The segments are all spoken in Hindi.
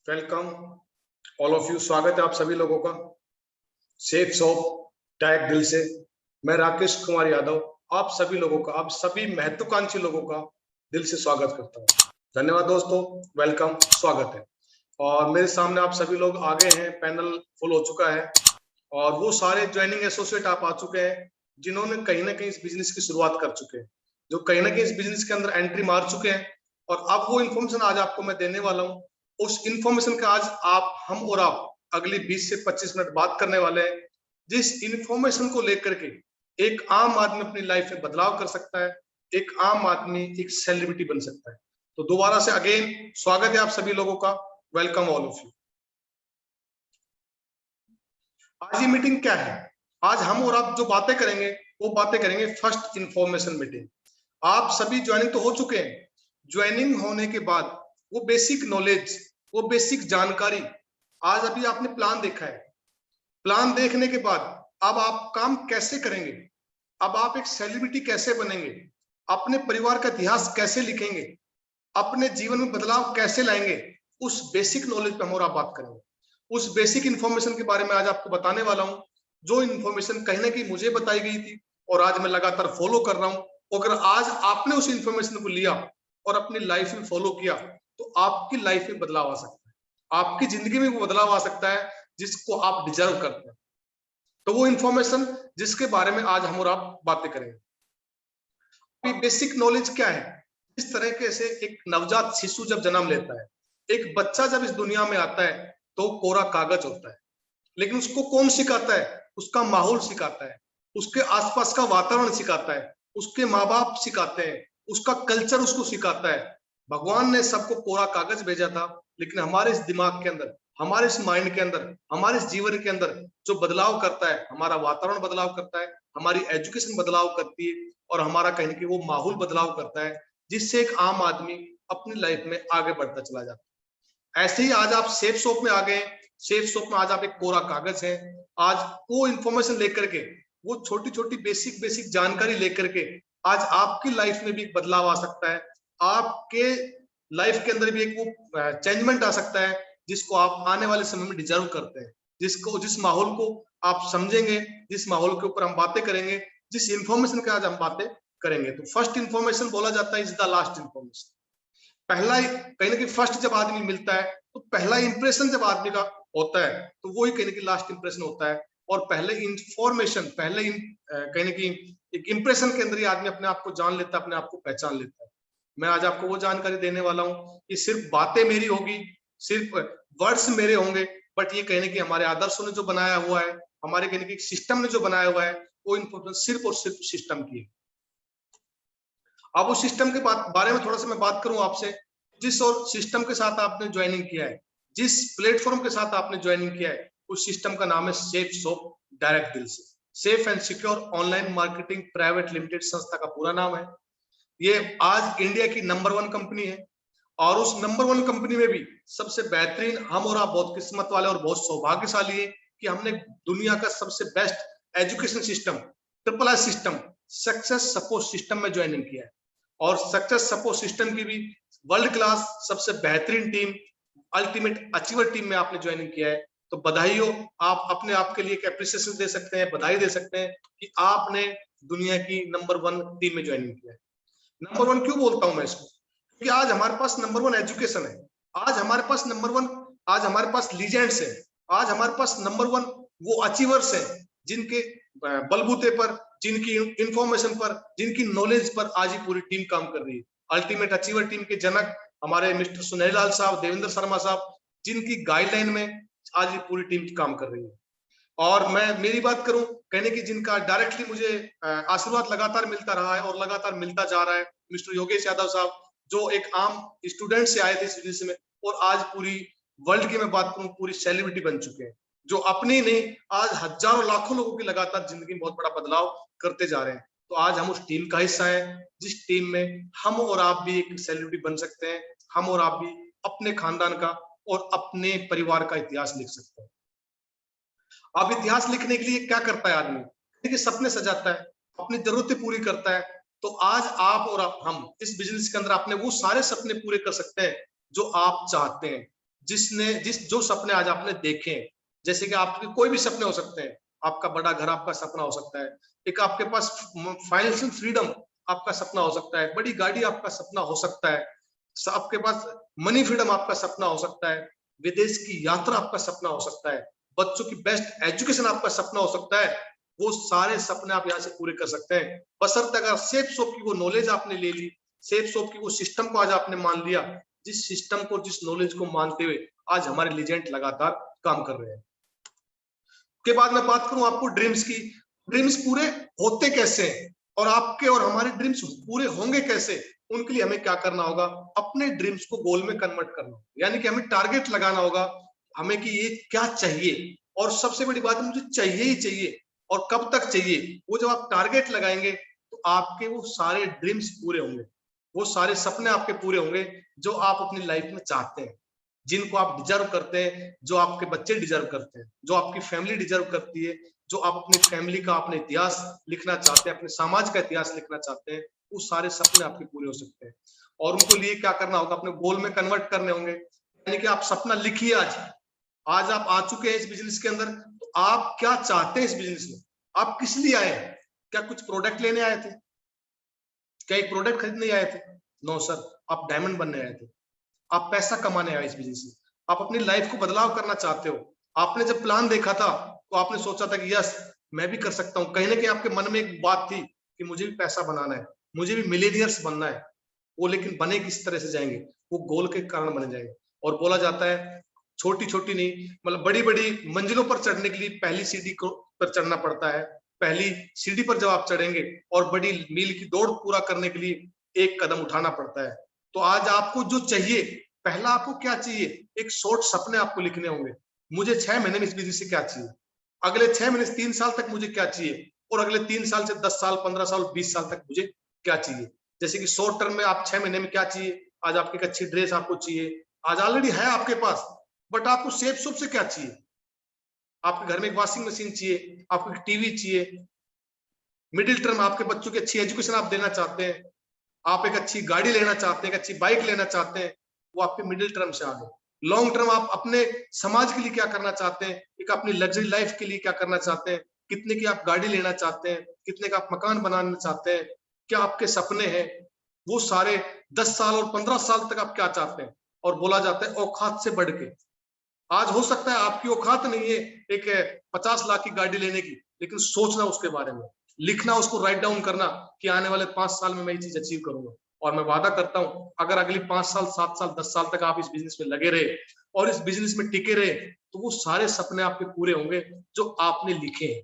Welcome all of you. स्वागत है आप सभी लोगों का सेफ शॉप डायरेक्ट दिल से। मैं राकेश कुमार यादव आप सभी लोगों का, आप सभी महत्वाकांक्षी लोगों का दिल से स्वागत करता हूँ। धन्यवाद दोस्तों, वेलकम, स्वागत है। और मेरे सामने आप सभी लोग आ गए हैं, पैनल फुल हो चुका है और वो सारे ज्वाइनिंग एसोसिएट आप आ चुके हैं जिन्होंने कहीं ना कहीं इस बिजनेस की शुरुआत कर चुके हैं, जो कहीं ना कहीं इस बिजनेस के अंदर एंट्री मार चुके हैं। और अब वो इन्फॉर्मेशन आज आपको मैं देने वाला हूँ। उस इन्फॉर्मेशन का आज हम और आप अगली 20 से 25 मिनट बात करने वाले हैं, जिस इन्फॉर्मेशन को लेकर के एक आम आदमी अपनी लाइफ में बदलाव कर सकता है, एक आम आदमी एक सेलिब्रिटी बन सकता है। तो दोबारा से अगेन स्वागत है आप सभी लोगों का, वेलकम ऑल ऑफ यू। आज ये मीटिंग क्या है? आज हम और आप जो बातें करेंगे वो बातें करेंगे फर्स्ट इंफॉर्मेशन मीटिंग। आप सभी ज्वाइनिंग तो हो चुके हैं। ज्वाइनिंग होने के बाद वो बेसिक नॉलेज, वो बेसिक जानकारी, आज अभी आपने प्लान देखा है। प्लान देखने के बाद अब आप काम कैसे करेंगे, अब आप एक सेलिब्रिटी कैसे बनेंगे, अपने परिवार का इतिहास कैसे लिखेंगे, अपने जीवन में बदलाव कैसे लाएंगे, उस बेसिक नॉलेज पे हम और आप बात करेंगे। उस बेसिक इंफॉर्मेशन के बारे में आज आपको बताने वाला हूं, जो इंफॉर्मेशन कहीं ना कहीं मुझे बताई गई थी और आज मैं लगातार फॉलो कर रहा हूं। अगर आज आपने उस इंफॉर्मेशन को लिया और अपनी लाइफ में फॉलो किया तो आपकी लाइफ में बदलाव आ सकता है, आपकी जिंदगी में वो बदलाव आ सकता है जिसको आप डिजर्व करते हैं। तो वो इंफॉर्मेशन जिसके बारे में आज हम और आप बातें करेंगे। बेसिक नॉलेज क्या है? इस तरीके से एक नवजात शिशु जब जन्म लेता है, एक बच्चा जब इस दुनिया में आता है तो कोरा कागज होता है, लेकिन उसको कौन सिखाता है? उसका माहौल सिखाता है, उसके आसपास का वातावरण सिखाता है, उसके माँ बाप सिखाते हैं, उसका कल्चर उसको सिखाता है। भगवान ने सबको कोरा कागज भेजा था, लेकिन हमारे इस दिमाग के अंदर, हमारे इस माइंड के अंदर, हमारे इस जीवन के अंदर जो बदलाव करता है, हमारा वातावरण बदलाव करता है, हमारी एजुकेशन बदलाव करती है और हमारा कहीं ना कहीं वो माहौल बदलाव करता है, जिससे एक आम आदमी अपनी लाइफ में आगे बढ़ता चला जाता है। ऐसे ही आज आप सेफ शॉप में आ गए। सेफ शॉप में आज आप एक कोरा कागज है। आज वो इंफॉर्मेशन लेकर के, वो छोटी छोटी बेसिक बेसिक जानकारी लेकर के आज आपकी लाइफ में भी एक बदलाव आ सकता है, आपके लाइफ के अंदर भी एक वो चेंजमेंट आ सकता है जिसको आप आने वाले समय में डिजर्व करते हैं, जिस माहौल को आप समझेंगे, जिस माहौल के ऊपर हम बातें करेंगे, जिस इंफॉर्मेशन के आज हम बातें करेंगे। तो फर्स्ट इंफॉर्मेशन बोला जाता है इज द लास्ट इंफॉर्मेशन। पहला कहीं ना कहीं फर्स्ट जब आदमी मिलता है तो पहला इंप्रेशन जब आदमी का होता है तो वही कहीं ना कहीं लास्ट इंप्रेशन होता है। और पहले इंफॉर्मेशन, कहीं ना कहीं एक इंप्रेशन के अंदर ही आदमी अपने आप को जान लेता है, अपने आप को पहचान लेता है। मैं आज आपको वो जानकारी देने वाला हूँ कि सिर्फ बातें मेरी होगी, सिर्फ वर्ड्स मेरे होंगे, बट ये कहीं ना कहीं हमारे आदर्शों ने जो बनाया हुआ है, हमारे कहीं ना कहीं सिस्टम ने जो बनाया हुआ है, वो इंफॉर्मेशन सिर्फ और सिर्फ सिस्टम की है। अब उस सिस्टम के बारे में थोड़ा सा मैं बात करूं आपसे। जिस और सिस्टम के साथ आपने ज्वाइनिंग किया है, जिस प्लेटफॉर्म के साथ आपने ज्वाइनिंग किया है, उस सिस्टम का नाम है सेफ शॉप डायरेक्ट दिल से। Safe and secure online marketing private limited संस्था का पूरा नाम है। ये आज इंडिया की नंबर 1 कंपनी है और उस नंबर 1 कंपनी में भी सबसे बेहतरीन, हम और आप बहुत किस्मत वाले और बहुत सौभाग्यशाली है कि हमने दुनिया का सबसे best education system, triple I system, success support system में ज्वाइनिंग किया है। और सक्सेस सपोर्ट सिस्टम की भी वर्ल्ड क्लास सबसे बेहतरीन टीम, अल्टीमेट अचीवर टीम में आपने ज्वाइनिंग किया है। तो बधाई हो, आप अपने आप के लिए एक एप्रिसिएशन दे सकते हैं, बधाई दे सकते हैं कि आपने दुनिया की नंबर 1 टीम में ज्वाइनिंग किया है। नंबर 1 क्यों बोलता हूं मैं इसको? क्योंकि आज हमारे पास नंबर 1 एजुकेशन है, आज हमारे पास नंबर 1, आज हमारे पास लीजेंड्स है, आज हमारे पास नंबर 1 वो अचीवर्स है जिनके बलबूते पर, जिनकी इंफॉर्मेशन पर, जिनकी नॉलेज पर आज ही पूरी टीम काम कर रही है। अल्टीमेट अचीवर टीम के जनक हमारे मिस्टर सुनील लाल साहब, देवेंद्र शर्मा साहब, जिनकी गाइडलाइन में आज ये पूरी टीम काम कर रही है। और मैं मेरी बात करूं, कहने की जिनका डायरेक्टली मुझे आशीर्वाद लगातार मिलता रहा है और लगातार मिलता जा रहा है, मिस्टर योगेश यादव साहब, जो एक आम स्टूडेंट से आए थे इस बिजनेस में और आज पूरी वर्ल्ड की मैं बात करूं पूरी सेलिब्रिटी बन चुके हैं, जो अपनी नहीं आज हजारों लाखों लोगों की लगातार जिंदगी में बहुत बड़ा बदलाव करते जा रहे हैं। तो आज हम उस टीम का हिस्सा है जिस टीम में हम और आप भी एक सेलिब्रिटी बन सकते हैं, हम और आप भी अपने खानदान का और अपने परिवार का इतिहास लिख सकते हैं। अब इतिहास लिखने के लिए क्या करता है आदमी? देखिए, सपने सजाता है, अपनी जरूरतें पूरी करता है। तो आज आप और हम इस बिजनेस के अंदर अपने वो सारे सपने पूरे कर सकते हैं जो आप चाहते हैं, जो सपने आज आपने देखे, जैसे कि आपके कोई भी सपने हो सकते हैं, आपका बड़ा घर आपका सपना हो सकता है, एक आपके पास फाइनेंशियल फ्रीडम आपका सपना हो सकता है, बड़ी गाड़ी आपका सपना हो सकता है, आपके पास मनी फ्रीडम आपका सपना हो सकता है, विदेश की यात्रा आपका सपना हो सकता है, बच्चों की बेस्ट एजुकेशन आपका सपना हो सकता है। वो सारे सपने आप यहाँ से पूरे कर सकते हैं, बशर्ते अगर सेफ सोप की वो नॉलेज आपने ले ली, सेफ सोप की वो सिस्टम को आज आपने मान लिया, जिस सिस्टम को जिस नॉलेज को मानते हुए आज हमारे लीजेंड लगातार काम कर रहे हैं। के बाद मैं बात करूं आपको ड्रीम्स की, ड्रीम्स पूरे होते कैसे हैं और आपके और हमारे ड्रीम्स पूरे होंगे कैसे, उनके लिए हमें क्या करना होगा, अपने ड्रीम्स को गोल में कन्वर्ट करना होगा, यानी कि हमें टारगेट लगाना होगा हमें कि ये क्या चाहिए, और सबसे बड़ी बात है मुझे चाहिए ही चाहिए, और कब तक चाहिए, वो जब आप टारगेट लगाएंगे तो आपके वो सारे ड्रीम्स पूरे होंगे, वो सारे सपने आपके पूरे होंगे जो आप अपनी लाइफ में चाहते हैं, जिनको आप डिजर्व करते हैं, जो आपके बच्चे डिजर्व करते हैं, जो आपकी फैमिली डिजर्व करती है, जो आप अपनी फैमिली का अपने इतिहास लिखना चाहते हैं, अपने समाज का इतिहास लिखना चाहते हैं, वो सारे सपने आपके पूरे हो सकते हैं। और उनको लिए क्या करना होगा, अपने गोल में कन्वर्ट करने होंगे, यानी कि आप सपना लिखिए आज आप आ चुके हैं इस बिजनेस के अंदर, तो आप क्या चाहते हैं इस बिजनेस में, आप किस लिए आए हैं, क्या कुछ प्रोडक्ट लेने आए थे, क्या एक प्रोडक्ट खरीदने आए थे, नो सर, आप डायमंड बनने आए थे, आप पैसा कमाने आए इस बिजनेस में, आप अपनी लाइफ को बदलाव करना चाहते हो, आपने जब प्लान देखा था तो आपने सोचा था कि यस मैं भी कर सकता हूँ, कहीं ना कहीं आपके मन में एक बात थी कि मुझे भी पैसा बनाना है, मुझे भी मिलेनियर्स बनना है, वो लेकिन बने किस तरह से जाएंगे, वो गोल के कारण बने जाएंगे। और बोला जाता है छोटी छोटी नहीं, मतलब बड़ी बड़ी मंजिलों पर चढ़ने के लिए पहली सीढ़ी पर चढ़ना पड़ता है, पहली सीढ़ी पर जब आप चढ़ेंगे और बड़ी मील की दौड़ पूरा करने के लिए एक कदम उठाना पड़ता है। तो आज आपको जो चाहिए, पहला आपको क्या चाहिए, एक शॉर्ट सपने आपको लिखने होंगे, मुझे 6 महीने में इस बिजनेस से क्या चाहिए, अगले 6 महीने से 3 साल तक मुझे क्या चाहिए, और अगले 3 साल से 10 साल 15 साल 20 साल तक मुझे क्या चाहिए। जैसे कि शॉर्ट टर्म में आप 6 महीने में क्या चाहिए, आज आपकी एक अच्छी ड्रेस आपको चाहिए, आज ऑलरेडी है आपके पास, बट आपको सेफ सुप से क्या चाहिए, आपके घर में एक वॉशिंग मशीन चाहिए, आपको एक टीवी चाहिए, मिडिल टर्म आपके बच्चों की अच्छी एजुकेशन आप देना चाहते हैं, आप एक अच्छी गाड़ी लेना चाहते हैं, एक अच्छी बाइक लेना चाहते हैं, वो आपके मिडिल टर्म से आ गए। लॉन्ग टर्म आप अपने समाज के लिए क्या करना चाहते हैं, एक अपनी लग्जरी लाइफ के लिए क्या करना चाहते हैं, कितने की आप गाड़ी लेना चाहते हैं, कितने का आप मकान बनाना चाहते हैं, क्या आपके सपने हैं, वो सारे 10 साल और 15 साल तक आप क्या चाहते हैं। और बोला जाता है औकात से बढ़ के, आज हो सकता है आपकी औकात नहीं है एक 50 लाख की गाड़ी लेने की, लेकिन सोचना उसके बारे में, लिखना, उसको राइट डाउन करना कि आने वाले 5 साल में मैं ये चीज अचीव करूंगा। और मैं वादा करता हूं अगर अगली 5 साल 7 साल 10 साल तक आप इस बिजनेस में लगे रहे और इस बिजनेस में टिके रहे, तो वो सारे सपने आपके पूरे होंगे जो आपने लिखे हैं,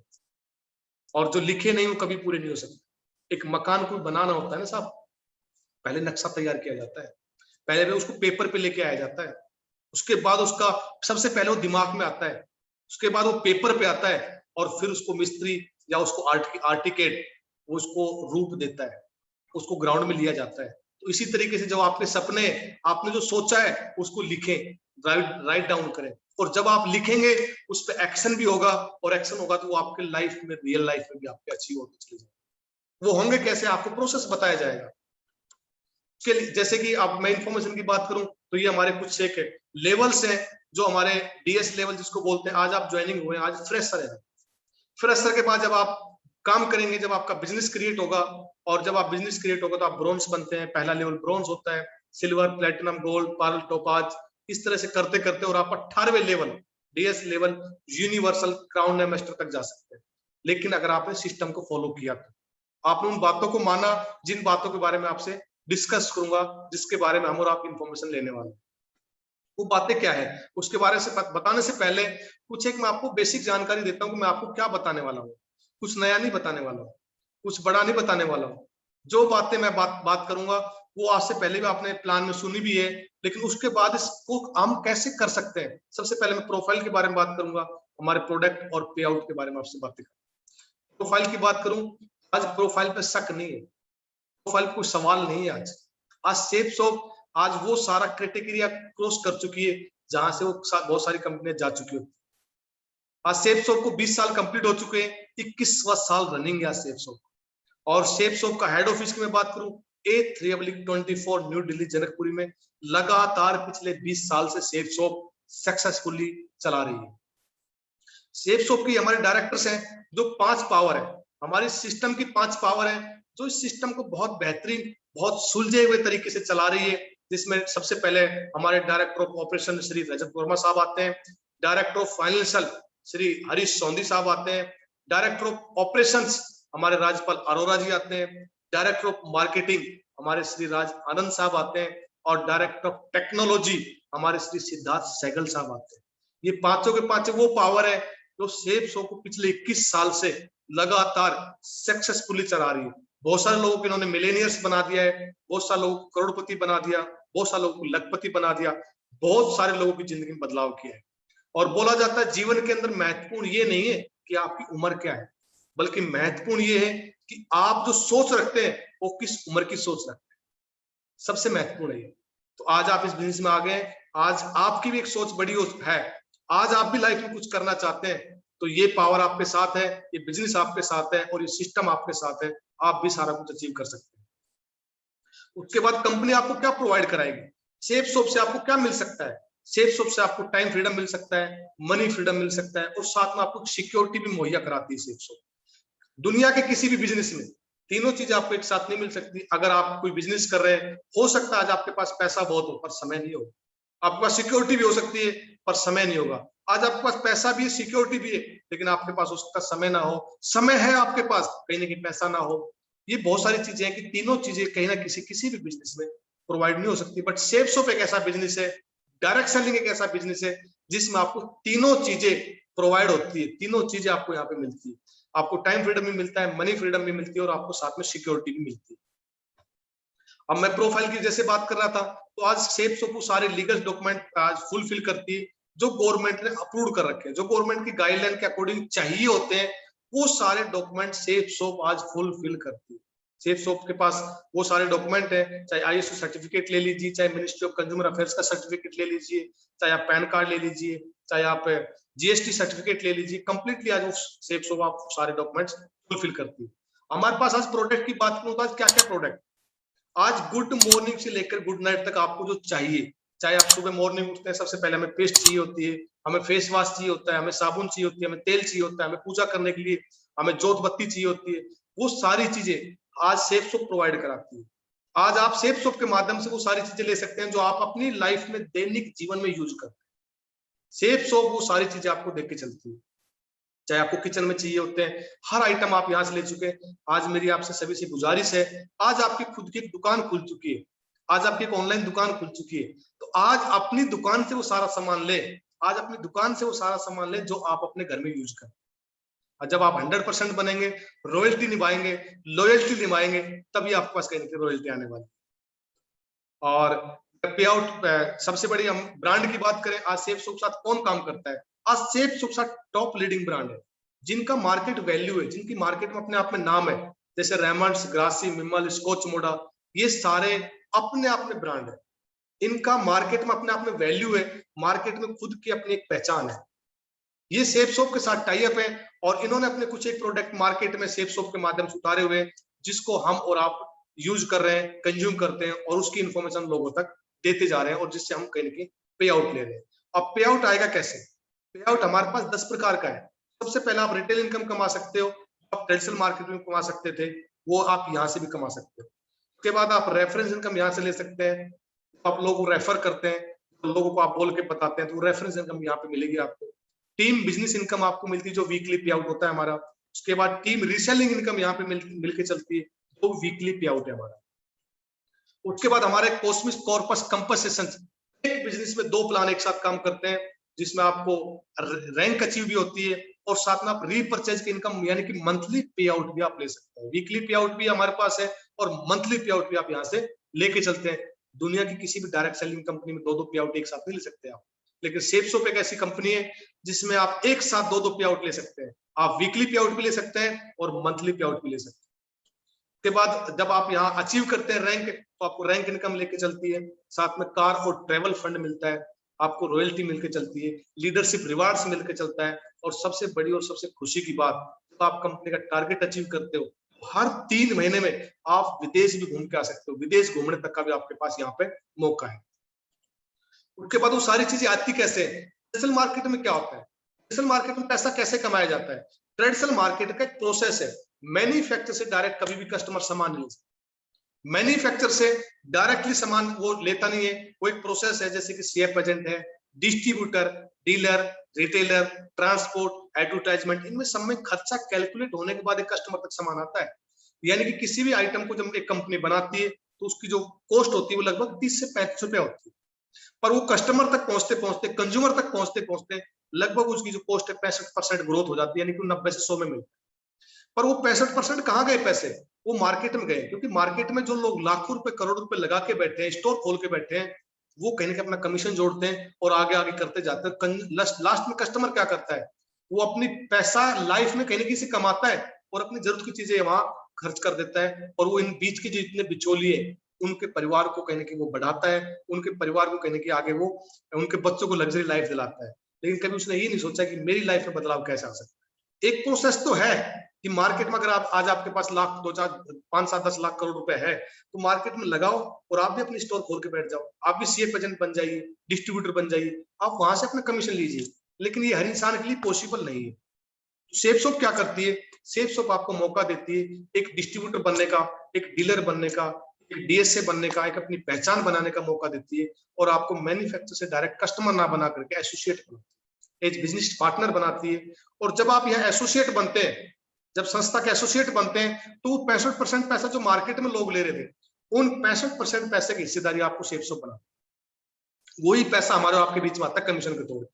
और जो लिखे नहीं वो कभी पूरे नहीं हो सकते। एक मकान को बनाना होता है ना साहब, पहले नक्शा तैयार किया जाता है, पहले उसको पेपर पे लेके आया जाता है, उसके बाद उसका सबसे पहले वो दिमाग में आता है, उसके बाद वो पेपर पे आता है, और फिर उसको मिस्त्री या उसको आर्टिकेट वो उसको रूप देता है, उसको ग्राउंड में लिया जाता है। तो इसी तरीके से जब आपके सपने, आपने जो सोचा है उसको लिखें, राइट डाउन करें, और जब आप लिखेंगे उस पर एक्शन भी होगा, और एक्शन होगा तो वो आपके लाइफ में, रियल लाइफ में भी आपके अचीव होते चले जाएंगे। वो होंगे कैसे, आपको प्रोसेस बताया जाएगा। जैसे कि अब मैं इंफॉर्मेशन की बात करूं तो ये हमारे कुछ एक लेवल्स हैं, जो हमारे डीएस लेवल जिसको बोलते हैं, आज आप ज्वाइनिंग हुए, आज फ्रेशर है, फ्रेशर के बाद जब आप काम करेंगे, जब आपका बिजनेस क्रिएट होगा, और जब आप बिजनेस क्रिएट होगा तो आप ब्रोंज बनते हैं, पहला लेवल ब्रोंज होता है, silver, platinum, gold, pearl, topaz, इस तरह से करते करते और आप 18वें level DS level universal crown master तक जा सकते हैं। लेकिन अगर आपने सिस्टम को फॉलो किया, तो आपने उन बातों को माना जिन बातों के बारे में आपसे डिस्कस करूंगा, जिसके बारे में हम और आप इंफॉर्मेशन लेने वाले। वो बातें क्या है उसके बारे से बताने से पहले कुछ एक मैं आपको बेसिक जानकारी देता हूं कि मैं आपको क्या बताने वाला हूँ। कुछ नया नहीं बताने वाला हूँ, कुछ बड़ा नहीं बताने वाला हूँ। जो बातें मैं बात करूंगा वो आज से पहले भी आपने प्लान में सुनी भी है, लेकिन उसके बाद इसको हम कैसे कर सकते हैं। सबसे पहले मैं प्रोफाइल के बारे में बात करूंगा, हमारे प्रोडक्ट और पे आउट के बारे में आपसे बातें करूंगा। प्रोफाइल की बात करूं, आज प्रोफाइल पे शक नहीं है, प्रोफाइल कोई सवाल नहीं है। आज सेफ शॉप आज वो सारा क्राइटेरिया क्रॉस कर चुकी है जहां से वो बहुत सारी कंपनियां जा चुकी है। आज सेफ शॉप को 20 साल कंप्लीट हो चुके हैं, 21वां साल रनिंग है सेफ शॉप। और सेफ शॉप का हेड ऑफिस की मैं बात करूं, A3/24 न्यू दिल्ली जनकपुरी में लगातार पिछले 20 साल से सेफ शॉप सक्सेसफुली चला रही है। सेफ शॉप की हमारे डायरेक्टर्स हैं जो 5 पावर है, हमारी सिस्टम की 5 पावर है जो इस सिस्टम को बहुत बेहतरीन, बहुत सुलझे हुए तरीके से चला रही है। जिसमें सबसे पहले हमारे director of operation Shri Rajat Verma साहब आते हैं, director of financial Shri Harish Sondhi साहब आते हैं, डायरेक्टर ऑफ ऑपरेशंस हमारे राजपाल अरोरा जी आते हैं, डायरेक्टर ऑफ मार्केटिंग हमारे श्री राज आनंद साहब आते हैं, और डायरेक्टर ऑफ टेक्नोलॉजी हमारे श्री सिद्धार्थ सहगल साहब आते हैं। ये पांचों के पांचों वो पावर है जो सेफ शॉप को पिछले 21 साल से लगातार सक्सेसफुली चला रही है। बहुत सारे लोगों को इन्होंने मिलेनियर्स बना दिया है, बहुत सारे लोगों को करोड़पति बना दिया, बहुत सारे लोगों को लखपति बना दिया, बहुत सारे लोगों की जिंदगी में बदलाव किया है। और बोला जाता है जीवन के अंदर महत्वपूर्ण ये नहीं है कि आपकी उम्र क्या है, बल्कि महत्वपूर्ण ये है कि आप जो सोच रखते हैं वो किस उम्र की सोच रखते हैं, सबसे महत्वपूर्ण है ये। तो आज आप इस बिजनेस में आ गए, आज आपकी भी एक सोच बड़ी है, आज आप भी लाइफ में कुछ करना चाहते हैं, तो ये पावर आपके साथ है, ये बिजनेस आपके साथ है और ये सिस्टम आपके साथ है, आप भी सारा कुछ अचीव कर सकते हैं। उसके बाद कंपनी आपको क्या प्रोवाइड कराएगी, सेफ शॉप से आपको क्या मिल सकता है? सेफ शॉप से आपको टाइम फ्रीडम मिल सकता है, मनी फ्रीडम मिल सकता है, और साथ में आपको सिक्योरिटी भी मुहैया कराती है सेफ शॉप। दुनिया के किसी भी बिजनेस में तीनों चीजें आपको एक साथ नहीं मिल सकती। अगर आप कोई बिजनेस कर रहे हैं, हो सकता है आज आपके पास पैसा बहुत हो पर समय नहीं हो, आपके पास सिक्योरिटी भी हो सकती है पर समय नहीं होगा। आज आपके पास पैसा भी है, सिक्योरिटी भी है, लेकिन आपके पास उसका समय ना हो, समय है आपके पास, कहीं ना कहीं पैसा ना हो। ये बहुत सारी चीजें हैं कि तीनों चीजें कहीं ना किसी भी बिजनेस में प्रोवाइड नहीं हो सकती। बट सेफ शॉप एक ऐसा बिजनेस है, डायरेक्ट सेलिंग एक ऐसा बिजनेस है जिसमें आपको तीनों चीजें प्रोवाइड होती है, तीनों चीजें आपको यहाँ पे मिलती है। आपको टाइम फ्रीडम भी मिलता है, मनी फ्रीडम भी मिलती है, और आपको साथ में सिक्योरिटी भी मिलती है। अब मैं प्रोफाइल की जैसे बात कर रहा था, तो आज सेफ शॉप सारे लीगल डॉक्यूमेंट आज फुलफिल करती है जो गवर्नमेंट ने अप्रूव कर रखे हैं, जो गवर्नमेंट की गाइडलाइन के अकॉर्डिंग चाहिए होते हैं, वो सारे डॉक्यूमेंट सेफ शॉप आज फुलफिल करती है। सेफ शॉप के पास वो सारे डॉक्यूमेंट है, चाहे आईएसओ सर्टिफिकेट ले लीजिए, चाहे मिनिस्ट्री ऑफ कंज्यूमर अफेयर्स का सर्टिफिकेट ले लीजिए, चाहे आप पैन कार्ड ले लीजिए, चाहे आप जीएसटी सर्टिफिकेट ले लीजिए, कंप्लीटली आज वो सेफ शॉप आप सारे डॉक्यूमेंट्स फुलफिल करती है। हमारे पास आज प्रोडक्ट की बात करूं तो आज क्या क्या प्रोडक्ट, आज गुड मॉर्निंग से लेकर गुड नाइट तक आपको जो चाहिए, चाहे आप सुबह मॉर्निंग उठते हैं, सबसे पहले हमें पेस्ट चाहिए होती है, हमें फेस वॉश चाहिए होता है, हमें साबुन चाहिए होती है, हमें तेल चाहिए होता है, हमें पूजा करने के लिए हमें जोत बत्ती चाहिए होती है, वो सारी चीजें आज सेफ शॉप प्रोवाइड कराती है। आज आप सेफ शॉप के माध्यम से वो सारी चीजें ले सकते हैं जो आप अपनी लाइफ में दैनिक जीवन में यूज करते हैं। सेफ शॉप वो सारी चीजें आपको देख के चलती है, चाहे आपको किचन में चाहिए होते हैं, हर आइटम आप यहाँ से ले चुके हैं। आज मेरी आपसे सभी से गुजारिश है, आज आपकी खुद की एक दुकान खुल चुकी है, आज आपकी एक ऑनलाइन दुकान खुल चुकी है, तो आज अपनी दुकान से वो सारा सामान ले, आज अपनी दुकान से वो सारा सामान ले जो आप अपने घर में यूज करें। और जब आप 100% बनेंगे, रॉयल्टी निभाएंगे, लॉयल्टी निभाएंगे, तभी आपके पास कहीं ना कहीं रॉयल्टी आने वाली। और पे आउट सबसे बड़ी हम ब्रांड की बात करें, आज सेफ शॉप साथ कौन काम करता है? आज सेफ शॉप साथ टॉप लीडिंग ब्रांड है, जिनका मार्केट वैल्यू है, जिनकी मार्केट में अपने आप में नाम है, जैसे रेमंड्स, ग्रासी, मिमल, स्कॉच मोडा, ये सारे अपने आप में ब्रांड है, इनका मार्केट में अपने आप में वैल्यू है, मार्केट में खुद की अपनी एक पहचान है। ये सेफ शॉप के साथ टाई अप है और इन्होंने अपने कुछ एक प्रोडक्ट मार्केट में सेफ शॉप के माध्यम से उतारे हुए, जिसको हम और आप यूज कर रहे हैं, कंज्यूम करते हैं, और उसकी इंफॉर्मेशन लोगों तक देते जा रहे हैं, और जिससे हम कहीं ना कहीं पे आउट ले रहे हैं। अब पे आउट आएगा कैसे? पे आउट हमारे पास 10 प्रकार का है। सबसे पहले आप रिटेल इनकम कमा सकते हो, आप ट्रेडिशनल मार्केट में कमा सकते थे, वो आप यहाँ से भी कमा सकते हो। उसके बाद आप रेफरेंस इनकम यहाँ से ले सकते हैं, आप लोगों को रेफर करते हैं, तो लोगों को आप बोल के बताते हैं, तो रेफरेंस इनकम यहाँ पे मिलेगी आपको। टीम बिजनेस इनकम आपको मिलती है जो वीकली पे आउट होता है हमारा। उसके बाद टीम रीसेलिंग इनकम यहाँ पे मिलके चलती है, तो वीकली पे आउट है हमारा। उसके बाद हमारे कॉस्मिक कॉर्पस कंपनसेशन, एक बिजनेस में 2 प्लान एक साथ काम करते हैं, जिसमें आपको रैंक अचीव भी होती है और साथ में आप रीपरचेज की इनकम यानी कि मंथली पे आउट भी आप ले सकते हैं। वीकली पे आउट भी हमारे पास है और मंथली पे आउट भी आप यहाँ से लेके चलते हैं। दुनिया की किसी भी डायरेक्ट सेलिंग कंपनी में 2 पे आउट एक साथ नहीं ले सकते आप, लेकिन सेफ शॉप एक ऐसी कंपनी है जिसमें आप एक साथ 2 पे आउट ले सकते हैं। आप वीकली पे आउट भी ले सकते हैं और मंथली पे आउट भी ले सकते हैं। के बाद जब आप यहाँ अचीव करते हैं रैंक, तो आपको रैंक इनकम लेके चलती है, साथ में कार और ट्रेवल फंड मिलता है, आपको रॉयल्टी मिलके चलती है, लीडरशिप रिवार्ड्स मिलके चलता है, और सबसे बड़ी और सबसे खुशी की बात, तो आप कंपनी का टारगेट अचीव करते हो, हर 3 महीने में आप विदेश भी घूम के आ सकते हो, विदेश घूमने तक का भी आपके पास यहाँ पे मौका है। उसके बाद वो सारी चीजें आती कैसे है। डिजिटल मार्केट में क्या होता है, डिजिटल मार्केट में पैसा कैसे कमाया जाता है। ट्रेडिशनल मार्केट का एक प्रोसेस है, मैन्युफैक्चर से डायरेक्ट कभी भी कस्टमर सामान नहीं ले सकता, मैन्युफैक्चर से डायरेक्टली सामान वो लेता नहीं है, वो एक प्रोसेस है, जैसे कि सीएफ एजेंट है, distributor, dealer, retailer, transport, advertisement, इनमें सब में खर्चा कैलकुलेट होने के बाद एक कस्टमर तक सामान आता है। यानी कि किसी भी आइटम को जब एक कंपनी बनाती है तो उसकी जो कॉस्ट होती है वो लगभग 30 से 35 रुपया होती है, पर वो कस्टमर तक पहुंचते पहुंचते, कंज्यूमर तक पहुंचते पहुंचते लगभग उसकी जो कॉस्ट है 65% ग्रोथ हो जाती है, यानी कि 90 से 100 में मिलता है। पर वो 65% कहाँ गए पैसे, वो मार्केट में गए, क्योंकि मार्केट में जो लोग लाखों रुपए करोड़ रुपए लगा के बैठे हैं, स्टोर खोल के बैठे हैं, वो कहीं ना कहीं अपना कमीशन जोड़ते हैं और आगे आगे करते जाते हैं। लास्ट में कस्टमर क्या करता है, वो अपनी पैसा लाइफ में कहीं ना कहीं से कमाता है और अपनी जरूरत की चीजें वहां खर्च कर देता है, और वो इन बीच के जितने बिचौलिए उनके परिवार को कहीं ना कहीं वो बढ़ाता है, उनके परिवार को कहीं ना कहीं आगे वो उनके बच्चों को लग्जरी लाइफ दिलाता है। लेकिन कभी उसने ये नहीं सोचा कि मेरी लाइफ में बदलाव कैसे आ सकता है। एक प्रोसेस तो है कि मार्केट में अगर आप आज आपके पास लाख 2 4 5 7 10 लाख करोड़ रुपए है, तो मार्केट में लगाओ और आप भी अपनी स्टोर खोल के बैठ जाओ, आप भी सीएफ एजेंट बन जाइए, डिस्ट्रीब्यूटर बन जाइए, आप वहां से अपना कमीशन लीजिए। लेकिन ये हर इंसान के लिए पॉसिबल नहीं है। सेफ शॉप क्या करती है, सेफ शॉप आपको मौका देती है एक डिस्ट्रीब्यूटर बनने का, एक डीलर बनने का, एक डीएसए बनने का, एक अपनी पहचान बनाने का मौका देती है, और आपको मैन्युफैक्चर से डायरेक्ट कस्टमर ना बना करके एसोसिएट बनाती है, एक बिजनेस पार्टनर बनाती है। और जब आप यहाँ एसोसिएट बनते हैं, जब संस्था के एसोसिएट बनते हैं, तो वो 65% पैसा जो मार्केट में लोग ले रहे थे, उन 65% पैसे की हिस्सेदारी आपको सेफ शॉप बना, वही पैसा हमारे आपके बीच में आता है कमीशन के तौर है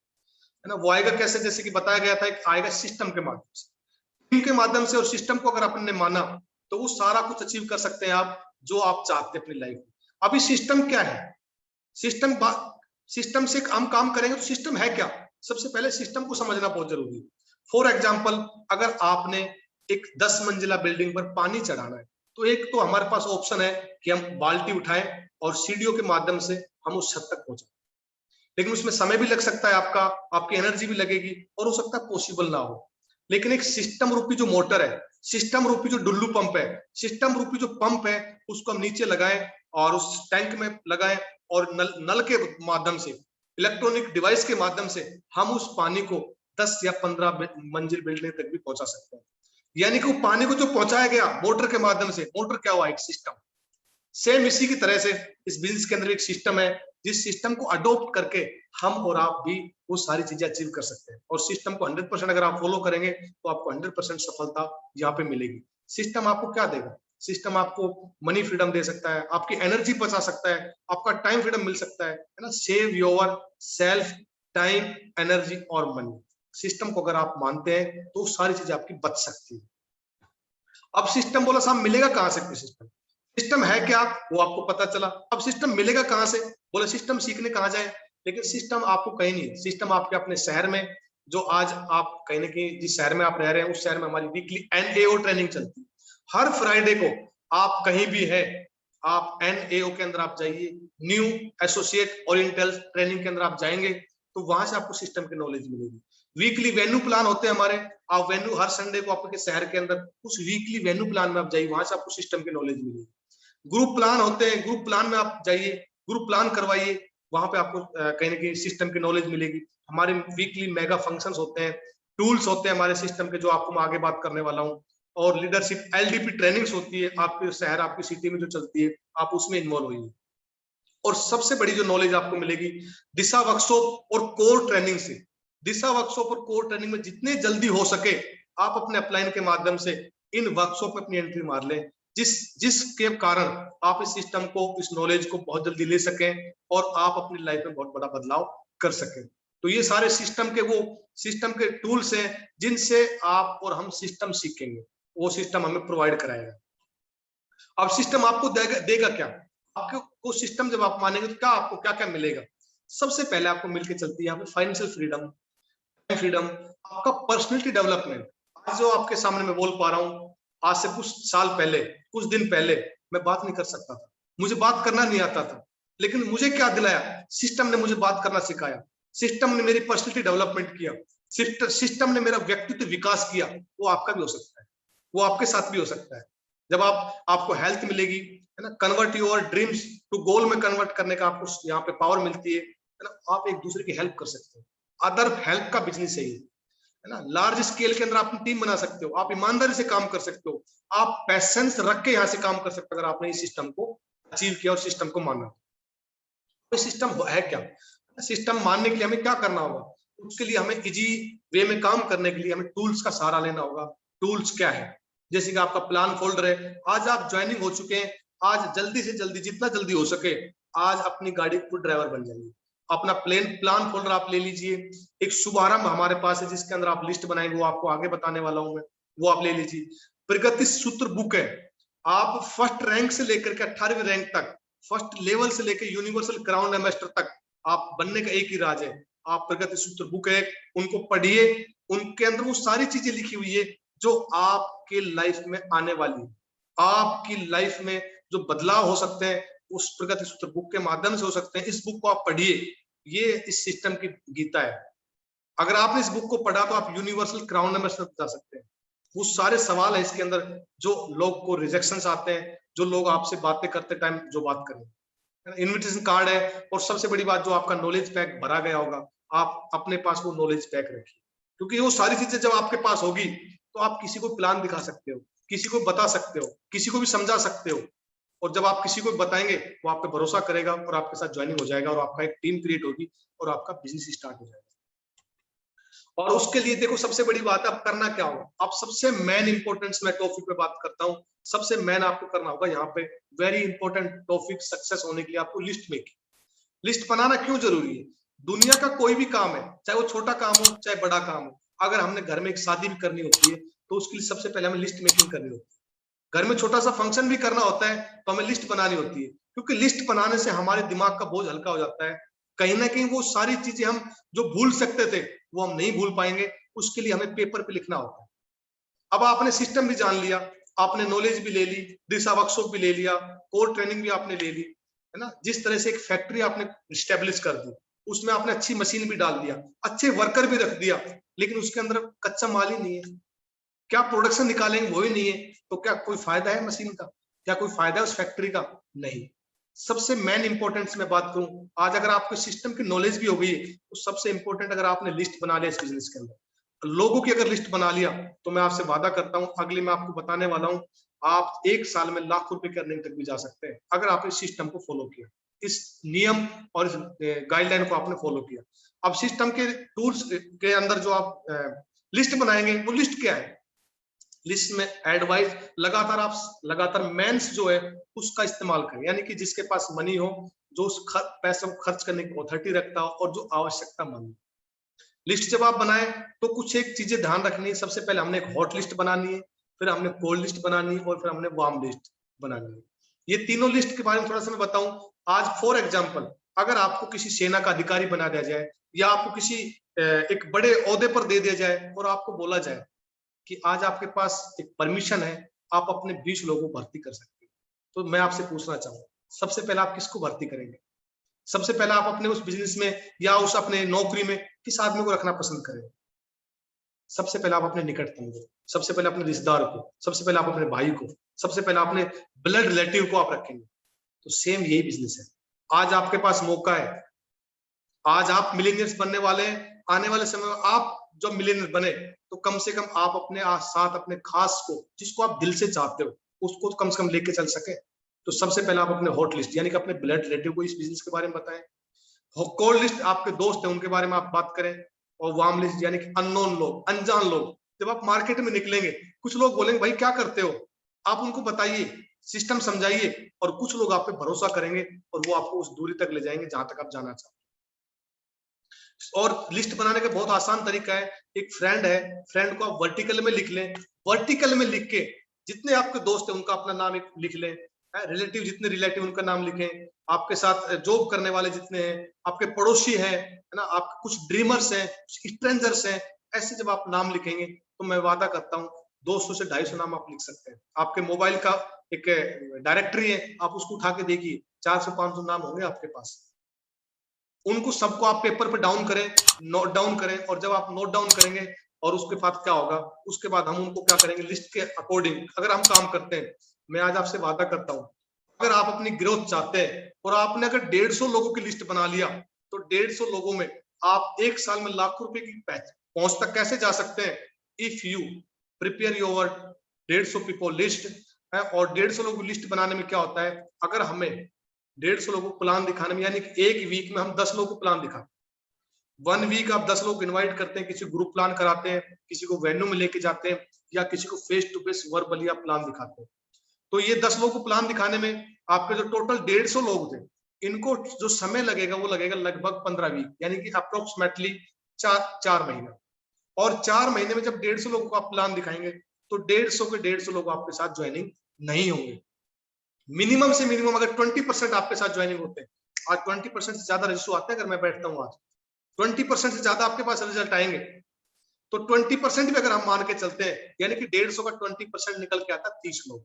ना। वो आएगा कैसे, जैसे कि बताया गया था, एक आएगा सिस्टम के माध्यम से, टीम के माध्यम से, और सिस्टम को अगर अपन ने माना तो वो सारा कुछ अचीव कर सकते हैं आप जो आप चाहते हैं अपनी लाइफ में। अभी सिस्टम क्या है, सिस्टम सिस्टम से हम काम करेंगे तो सिस्टम है क्या, सबसे पहले सिस्टम को समझना बहुत जरूरी है। फॉर एग्जाम्पल, अगर आपने एक 10 मंजिला बिल्डिंग पर पानी चढ़ाना है, तो एक तो हमारे पास ऑप्शन है कि हम बाल्टी उठाएं और सीढ़ियों के माध्यम से हम उस छत तक पहुंचे, लेकिन उसमें समय भी लग सकता है आपका, आपकी एनर्जी भी लगेगी, और हो सकता है पॉसिबल ना हो। लेकिन एक सिस्टम रूपी जो मोटर है, सिस्टम रूपी जो डुल्लू पंप है, सिस्टम रूपी जो पंप है, उसको हम नीचे लगाएं और उस टैंक में लगाएं, और नल के माध्यम से, इलेक्ट्रॉनिक डिवाइस के माध्यम से हम उस पानी को 10 या 15 मंजिल बिल्डिंग तक भी पहुंचा सकते हैं। यानी कि वो पानी को जो पहुंचाया गया मोटर के माध्यम से, मोटर क्या हुआ, एक सिस्टम। सेम इसी की तरह से इस बिजनेस के अंदर एक सिस्टम है, जिस सिस्टम को अडॉप्ट करके हम और आप भी वो सारी चीजें अचीव कर सकते हैं, और सिस्टम को 100% अगर आप फॉलो करेंगे तो आपको 100% सफलता यहाँ पे मिलेगी। सिस्टम आपको क्या देगा, सिस्टम आपको मनी फ्रीडम दे सकता है, आपकी एनर्जी बचा सकता है, आपका टाइम फ्रीडम मिल सकता है ना। Save your self, time, energy और मनी। सिस्टम को अगर आप मानते हैं तो सारी चीजें आपकी बच सकती है। अब सिस्टम बोला साहब मिलेगा कहां से, सिस्टम सिस्टम है क्या, वो आपको पता चला। अब सिस्टम मिलेगा कहां से, बोले सिस्टम सीखने कहां जाए, लेकिन सिस्टम आपको कहीं नहीं, सिस्टम आपके अपने शहर में, जो आज आप कहीं ना कहीं जिस शहर में आप रह रहे हैं उस शहर में हमारी वीकली एनएओ ट्रेनिंग चलती है। हर फ्राइडे को आप कहीं भी है, आप एनएओ के अंदर आप जाइए, न्यू एसोसिएट ओरिएंटल ट्रेनिंग के अंदर आप जाएंगे तो वहां से आपको सिस्टम की नॉलेज मिलेगी। वीकली वेन्यू प्लान होते हैं हमारे, आप वेन्यू हर संडे को आपके शहर के अंदर उस वीकली वेन्यू प्लान में आप जाइए, वहां से आपको सिस्टम की नॉलेज मिलेगी। ग्रुप प्लान होते हैं, ग्रुप प्लान में आप जाइए, ग्रुप प्लान करवाइए, वहां पे आपको कहीं ना कहीं सिस्टम की नॉलेज मिलेगी। हमारे वीकली मेगा फंक्शंस होते हैं, टूल्स होते हैं हमारे सिस्टम के, जो आपको मैं आगे बात करने वाला हूँ, और लीडरशिप एलडीपी ट्रेनिंग्स होती है आपके शहर आपकी सिटी में जो चलती है, आप उसमें इन्वॉल्व होइए। और सबसे बड़ी जो नॉलेज आपको मिलेगी दिशा वर्कशॉप और कोर ट्रेनिंग से। दिशा वर्कशॉप और कोर ट्रेनिंग में जितने जल्दी हो सके आप अपने अपलाइन के माध्यम से इन वर्कशॉप में अपनी एंट्री मार लें, जिसके कारण आप इस सिस्टम को, इस नॉलेज को बहुत जल्दी ले सकें और आप अपनी लाइफ में बहुत बड़ा बदलाव कर सकें। तो ये सारे सिस्टम के, वो सिस्टम के टूल्स हैं जिनसे आप और हम सिस्टम सीखेंगे, वो सिस्टम हमें प्रोवाइड कराएगा। अब सिस्टम आपको देगा क्या, आपको सिस्टम जब आप मानेंगे तो क्या आपको क्या क्या मिलेगा। सबसे पहले आपको मिलके चलती है यहाँ पे फाइनेंशियल फ्रीडम, फ्रीडम, आपका पर्सनैलिटी डेवलपमेंट। आज जो आपके सामने मैं बोल पा रहा हूँ, आज से कुछ साल पहले, कुछ दिन पहले मैं बात नहीं कर सकता था, मुझे बात करना नहीं आता था, लेकिन मुझे क्या दिलाया, सिस्टम ने मुझे बात करना सिखाया, सिस्टम ने मेरी पर्सनैलिटी डेवलपमेंट किया, सिस्टम ने मेरा व्यक्तित्व विकास किया। वो आपका भी हो सकता है, वो आपके साथ भी हो सकता है। जब आपको हेल्थ मिलेगी, है ना, कन्वर्ट योर ड्रीम्स टू गोल में कन्वर्ट करने का आपको यहाँ पे पावर मिलती है, है ना, आप एक दूसरे की हेल्प कर सकते हो। अदर हेल्प का बिजनेस है ना। लार्ज स्केल के अंदर आप टीम बना सकते हो, आप ईमानदारी से काम कर सकते हो, आप पैसेंस रख के यहाँ से काम कर सकते हो, अगर आपने इस सिस्टम को अचीव किया और सिस्टम को माना। तो सिस्टम है क्या, सिस्टम मानने के लिए हमें क्या करना होगा, उसके लिए हमें इजी वे में काम करने के लिए हमें टूल्स का सहारा लेना होगा। टूल्स क्या है, जैसे कि आपका प्लान फोल्डर है, आज आप ज्वाइनिंग हो चुके हैं, आज जल्दी से जल्दी जितना जल्दी हो सके आज अपनी गाड़ी को ड्राइवर बन जाइए। अपना प्लान फोल्डर आप ले लीजिए। एक शुभारंभ हमारे पास है जिसके अंदर आप लिस्ट बनाएंगे, वो आपको आगे बताने वाला हूं मैं, वो आप ले लीजिए। प्रगति सूत्र बुक है, आप फर्स्ट रैंक से लेकर के 18वीं रैंक तक, फर्स्ट लेवल से लेकर यूनिवर्सल क्राउन एम्बेसडर तक आप बनने का एक ही राज है, आप प्रगति सूत्र बुक है उनको पढ़िए। उनके अंदर वो सारी चीजें लिखी हुई है जो आपके लाइफ में आने वाली है, आपकी लाइफ में जो बदलाव हो सकते हैं उस प्रगति सूत्र बुक के माध्यम से हो सकते हैं। इस बुक को आप पढ़िए, ये इस सिस्टम की गीता है। अगर आपने इस बुक को पढ़ा तो आप यूनिवर्सल क्राउन एम्बेसडर जा सकते हैं। वो सारे सवाल है इसके अंदर, जो लोग को रिजेक्शंस आते हैं, जो लोग आपसे बातें करते टाइम जो बात करें, इनविटेशन कार्ड है, और सबसे बड़ी बात जो आपका नॉलेज पैक भरा गया होगा, आप अपने पास वो नॉलेज पैक रखिए, क्योंकि वो सारी चीजें जब आपके पास होगी तो आप किसी को प्लान दिखा सकते हो, किसी को बता सकते हो, किसी को भी समझा सकते हो। और जब आप किसी को बताएंगे वो आप पे भरोसा करेगा और आपके साथ ज्वाइनिंग हो जाएगा और आपका एक टीम क्रिएट होगी और आपका बिजनेस स्टार्ट हो जाएगा। और उसके लिए देखो सबसे बड़ी बात है, अब करना क्या होगा, आप सबसे मेन इंपॉर्टेंस में टॉपिक पे बात करता हूँ, सबसे मेन आपको करना होगा यहाँ पे वेरी इंपॉर्टेंट टॉपिक सक्सेस होने के लिए आपको लिस्ट मेकिंग। लिस्ट बनाना क्यों जरूरी है, दुनिया का कोई भी काम है, चाहे वो छोटा काम हो चाहे बड़ा काम हो, अगर हमने घर में एक शादी भी करनी होती है तो उसके लिए सबसे पहले हमें लिस्ट मेकिंग करनी होती है। घर में छोटा सा फंक्शन भी करना होता है तो हमें लिस्ट बनानी होती है, क्योंकि लिस्ट बनाने से हमारे दिमाग का बोझ हल्का हो जाता है। कहीं ना कहीं वो सारी चीजें हम जो भूल सकते थे वो हम नहीं भूल पाएंगे, उसके लिए हमें पेपर पे लिखना होता है। अब आपने सिस्टम भी जान लिया, आपने नॉलेज भी ले ली, दिशा वर्कशॉप भी ले लिया, कोर ट्रेनिंग भी आपने ले ली, है ना। जिस तरह से एक फैक्ट्री आपने स्टेब्लिश कर दी, उसमें आपने अच्छी मशीन भी डाल दिया, अच्छे वर्कर भी रख दिया, लेकिन उसके अंदर कच्चा माल ही नहीं है, क्या प्रोडक्शन निकालेंगे वो ही नहीं है, तो क्या कोई फायदा है मशीन का, क्या कोई फायदा है उस फैक्ट्री का, नहीं। सबसे मेन इंपॉर्टेंस में बात करूं, आज अगर आपको सिस्टम की नॉलेज भी हो गई तो सबसे इंपॉर्टेंट अगर आपने लिस्ट बना लिया इस बिजनेस के अंदर, लोगों की अगर लिस्ट बना लिया तो मैं आपसे वादा करता हूं, अगले मैं आपको बताने वाला हूं, आप एक साल में लाख रुपए की अर्निंग तक भी जा सकते हैं अगर आप इस सिस्टम को फॉलो किया, इस नियम और इस गाइडलाइन को आपने फॉलो किया। अब सिस्टम के टूल्स के अंदर जो आप लिस्ट बनाएंगे, वो लिस्ट क्या है, लिस्ट में एडवाइस लगातार मेंस जो है उसका इस्तेमाल करें, यानी कि जिसके पास मनी हो, जो उस पैसे को खर्च करने की अथॉरिटी रखता हो और जो आवश्यकता मंद। लिस्ट जब आप बनाए तो कुछ एक चीजें ध्यान रखनी है, सबसे पहले हमने एक हॉट लिस्ट बनानी है, फिर हमने कोल्ड लिस्ट बनानी है और फिर हमने वार्म लिस्ट बनानी है। ये तीनों लिस्ट के बारे में थोड़ा सा मैं बताऊं। आज फॉर एग्जाम्पल अगर आपको किसी सेना का अधिकारी बना दिया जाए या आपको किसी एक बड़े ओहदे पर दे दिया जाए और आपको बोला जाए कि आज आपके पास एक परमिशन है, आप अपने 20 लोगों को भर्ती कर सकते हैं, तो मैं आपसे पूछना चाहूंगा सबसे पहले आप किसको भर्ती करेंगे, सबसे पहले आप अपने उस बिजनेस में या उस अपने नौकरी में किस आदमी को रखना पसंद करेंगे। सबसे पहले आप अपने निकटतम को, सबसे पहले अपने रिश्तेदार को, सबसे पहले आप अपने भाई को, सबसे पहले अपने ब्लड रिलेटिव को आप रखेंगे। तो सेम यही बिजनेस है, आज आपके पास मौका है, आज आप मिलीनियर्स बनने वाले हैं, आने वाले समय में आप जब मिलीनियर बने तो कम से कम आप अपने साथ अपने खास को, जिसको आप दिल से चाहते हो, उसको कम से कम लेके चल सके। तो सबसे पहले आप अपने हॉट लिस्ट यानी कि अपने ब्लड रिलेटिव को इस बिजनेस के बारे में बताएं, कोल्ड लिस्ट आपके दोस्त हैं उनके बारे में आप बात करें, और वार्म लिस्ट यानी कि अननोन लोग, अनजान लोग। जब आप मार्केट में निकलेंगे कुछ लोग बोलेंगे भाई क्या करते हो, आप उनको बताइए, सिस्टम समझाइए, और कुछ लोग आप पे भरोसा करेंगे और वो आपको उस दूरी तक ले जाएंगे जहां तक आप जाना चाहते हैं। और लिस्ट बनाने का बहुत आसान तरीका है, एक फ्रेंड है, फ्रेंड को आप वर्टिकल में लिख लें, वर्टिकल में लिख के जितने आपके दोस्त हैं उनका अपना नाम एक लिख लें, रिलेटिव जितने रिलेटिव उनका नाम लिखें, आपके साथ जॉब करने वाले जितने हैं, आपके पड़ोसी हैं, है ना, आपके कुछ ड्रीमर्स हैं, स्ट्रेंजर्स हैं, ऐसे जब आप नाम लिखेंगे तो मैं वादा करता हूँ 200 से 250 नाम आप लिख सकते हैं। आपके मोबाइल का एक डायरेक्टरी है, आप उसको उठा के देखिए, 400-500 नाम होंगे आपके पास। उनको सबको आप पेपर पे डाउन करें, नोट डाउन करें, और जब आप नोट डाउन करेंगे और उसके बाद क्या होगा, उसके बाद हम उनको क्या करेंगे, लिस्ट के अकॉर्डिंग अगर हम काम करते हैं, मैं आज आपसे वादा करता हूं, अगर आप अपनी ग्रोथ चाहते हैं और आपने अगर 150 लोगों की लिस्ट बना लिया तो 150 लोगों में आप एक साल में लाखों रुपए की पहुंच तक कैसे जा सकते हैं? If you prepare your 150 people list है। और 150 लोगों की लिस्ट बनाने में क्या होता है, अगर हमें 150 लोगों को प्लान दिखाने में, यानी कि एक वीक में हम 10 लोगों को प्लान दिखाते हैं, 1 वीक आप 10 लोग इनवाइट करते हैं, किसी ग्रुप प्लान कराते हैं, किसी को वेन्यू में लेके जाते हैं, या किसी को फेस टू फेस वर्बली आप प्लान दिखाते हैं। तो ये 10 लोगों को प्लान दिखाने में आपके जो टोटल 150 लोग थे, इनको जो समय लगेगा वो लगेगा लगभग 15 वीक, यानी कि अप्रोक्सीमेटली 4 महीना। और 4 महीने में जब 150 लोगों को आप प्लान दिखाएंगे तो 150 के 150 लोग आपके साथ ज्वाइनिंग नहीं होंगे। मिनिमम से मिनिमम अगर 20% आपके साथ ज्वाइनिंग होते हैं, आज 20% से ज्यादा रजिस्टर आते हैं, अगर मैं बैठता हूँ आज 20% से ज्यादा आपके पास रिजल्ट आएंगे, तो 20% भी अगर हम मान के चलते हैं, यानी कि 150 का 20% निकल के आता है 30 लोग।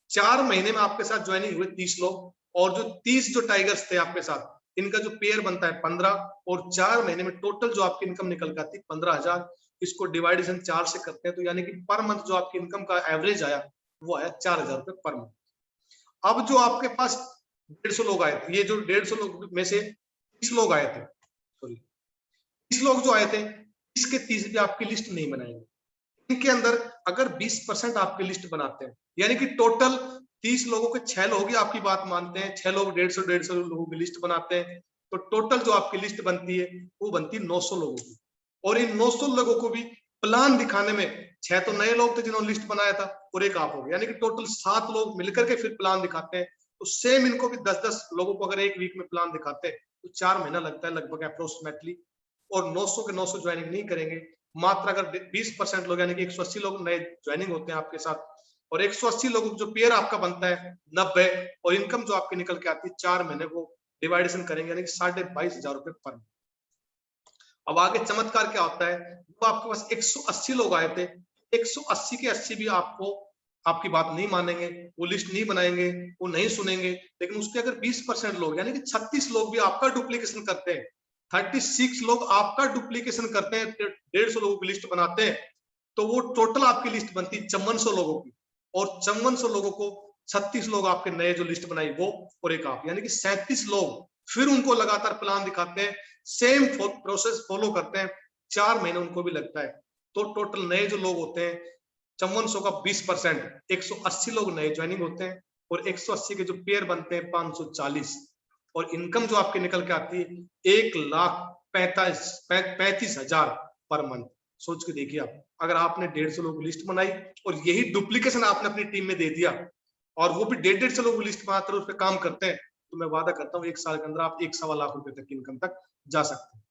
4 महीने में आपके साथ ज्वाइनिंग हुए 30 लोग, और जो 30 जो टाइगर्स थे आपके साथ, इनका जो पेयर बनता है 15, और 4 महीने में टोटल जो आपकी इनकम निकल के आती है 15,000। इसको डिवाइडेशन 4 से करते हैं तो यानी कि पर मंथ जो आपकी इनकम का एवरेज आया वो आया 4,000 रुपए पर मंथ। अब जो आपके पास 150 लोग आए थे, ये जो 150 लोग में से 30 लोग आए थे, सॉरी 30 लोग जो आए थे, इसके 30 भी आपकी लिस्ट नहीं बनाएंगे। इनके अंदर अगर 20% आपकी लिस्ट बनाते हैं, यानी कि टोटल 30 लोगों के 6 लोग ही आपकी बात मानते हैं, 6 लोग 150 लोगों की लिस्ट बनाते हैं, तो टोटल जो आपकी लिस्ट बनती है वो बनती है 900 लोगों की। और इन 900 लोगों को भी प्लान दिखाने में 6 तो नए लोग थे जिन्होंने लिस्ट बनाया था, और एक आप हो गए, यानी कि टोटल 7 लोग मिलकर के फिर प्लान दिखाते हैं। तो सेम इनको भी 10-10 लोगों को अगर एक वीक में प्लान दिखाते हैं तो 4 महीना लगता है लगभग अप्रोक्सीमेटली। और 900 के 900 ज्वाइनिंग नहीं करेंगे, मात्र अगर 20% लोग, यानी कि 180 लोग नए ज्वाइनिंग होते हैं आपके साथ, और 180 लोगों को जो पेयर आपका बनता है 90, और इनकम जो आपकी निकल के आती है 4 महीने को डिवाइडेशन करेंगे, यानी कि 22,500 रुपए पर। अब आगे चमत्कार क्या होता है, वो आपके पास 180 लोग आए थे, 180 के 80 भी आपको आपकी बात नहीं मानेंगे, वो लिस्ट नहीं बनाएंगे, वो नहीं सुनेंगे। लेकिन उसके अगर 20% लोग, यानी कि 36 लोग भी आपका डुप्लीकेशन करते हैं, 36 लोग आपका डुप्लीकेशन करते हैं, 150 लोगों की लिस्ट बनाते हैं, तो वो टोटल आपकी लिस्ट बनती है 5400 लोगों की। और 5400 लोगों को 36 लोग आपके नए जो लिस्ट बनाई वो, और एक आप, यानी कि 37 लोग फिर उनको लगातार प्लान दिखाते हैं, सेम प्रोसेस फॉलो करते हैं, 4 महीने उनको भी लगता है। तो टोटल नए जो लोग होते हैं 5400 का 20%, 180 लोग नए ज्वाइनिंग होते हैं, और 180 के जो पेयर बनते हैं 540, और इनकम जो आपके निकल के आती है 1,35,000 पर मंथ। सोच के देखिए आप, अगर आपने 150 लोगों की लिस्ट बनाई और यही डुप्लीकेशन आपने अपनी टीम में दे दिया, और वो भी 150 लोगों की लिस्ट बनाकर उस पर काम करते हैं, तो मैं वादा करता हूँ 1 साल के अंदर आप 1.25 लाख रुपए तक की इनकम तक जा सकते हैं।